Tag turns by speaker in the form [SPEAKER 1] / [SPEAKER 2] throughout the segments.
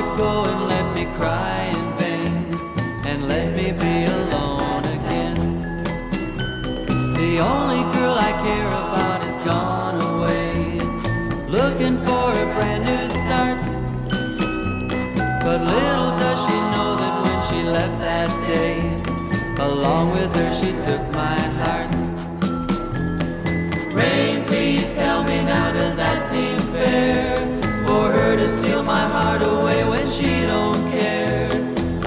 [SPEAKER 1] would go and let me cry in vain, and let me be alone again. The only girl I care about is gone away, looking for a brand new start. But little does she know that when she left that day, along with her she took my heart. Rain, please tell me now, does that seem fair? For her to steal my heart away when she don't care.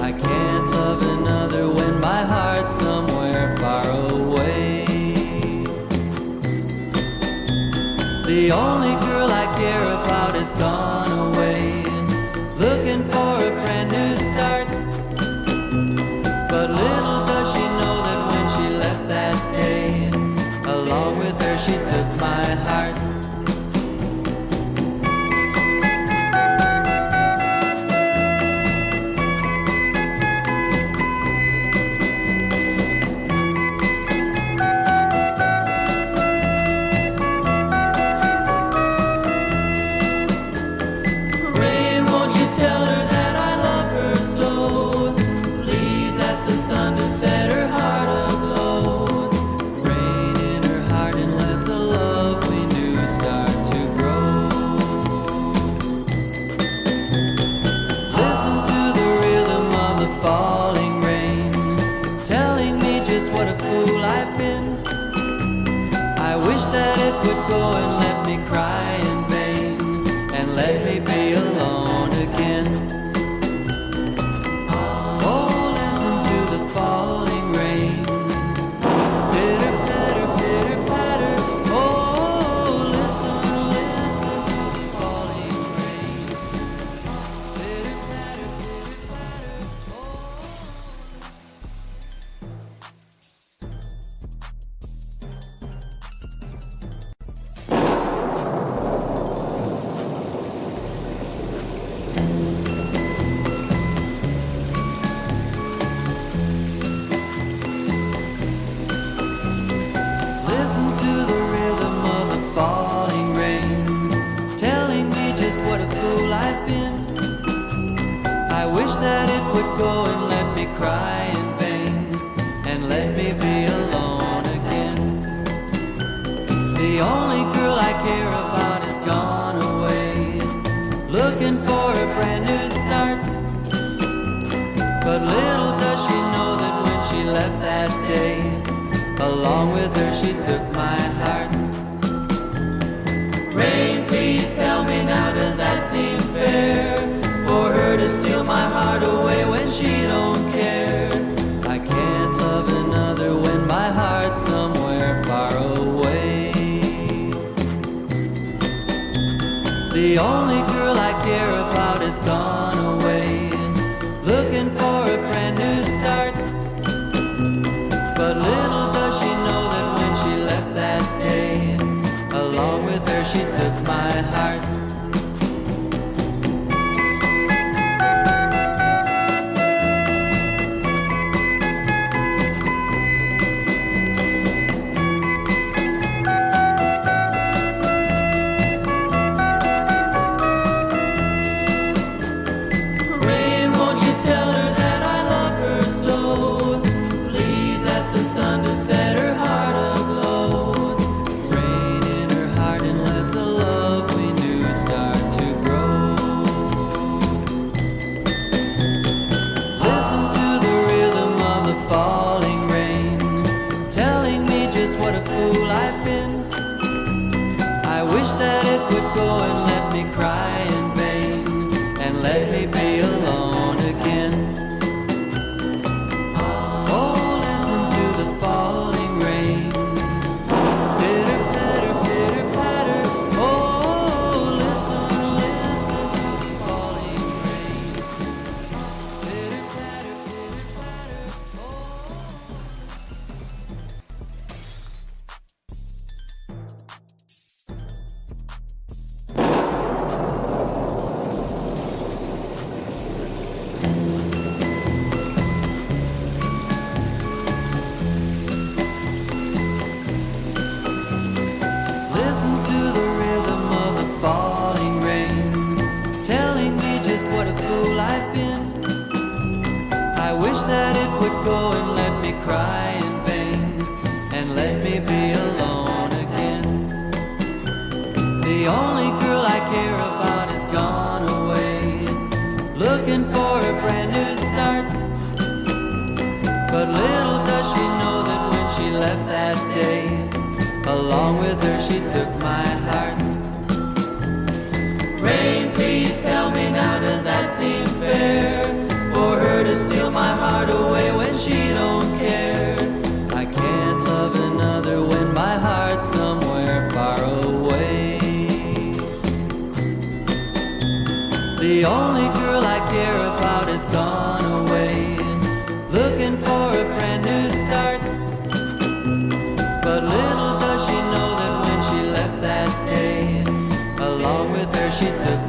[SPEAKER 1] I can't love another when my heart's somewhere far away. The only girl I care about is gone away, looking for a brand new start. But little does she know that when she left that day, along with her she took my heart. That it would go and let me cry in vain, and let me be alone again. Oh, listen to the falling rain, pitter patter, pitter patter. Oh, listen, listen to the falling rain, pitter patter, pitter patter. Listen to the rhythm of the falling rain, telling me just what a fool I've been. I wish that it would go and let me cry in vain, and let me be alone again. The only girl I care about is gone away, looking for a brand new start. But little does she know that when she left that day, along with her she took my heart. Rain, please tell me now, does that seem fair? For her to steal my heart away when she don't care. I can't love another when my heart's somewhere far away. The only girl I care about is gone away, looking for a brand new start. But little does she know that when she left that day, along with her she took my heart. Rain, won't you tell her that I love her so? Please ask the sun to set her heart aglow. Rain in her heart and let the love we knew start to grow. Listen to the rhythm of the falling rain, telling me just what a fool I've been. I wish that it would go and let me cry in vain, and let me be alone again. Oh, listen to the falling rain, pitter patter, pitter patter. Oh, listen, listen to the falling rain, pitter patter, pitter patter. Listen to the rhythm of the falling rain, telling me just what what a fool I've been. I wish that it would go and let me cry in vain, and let me be alone again. The only girl I care about is gone away, looking for a brand new start. But little does she know that when she left that day, along with her she took my heart. Rain, please tell me now, does that seem fair? For her to steal my heart away when she don't care. I can't love another when my heart's somewhere far away. The only girl I care about is gone away, looking for a brand new start. But little does she know that when she left that day, along with her she took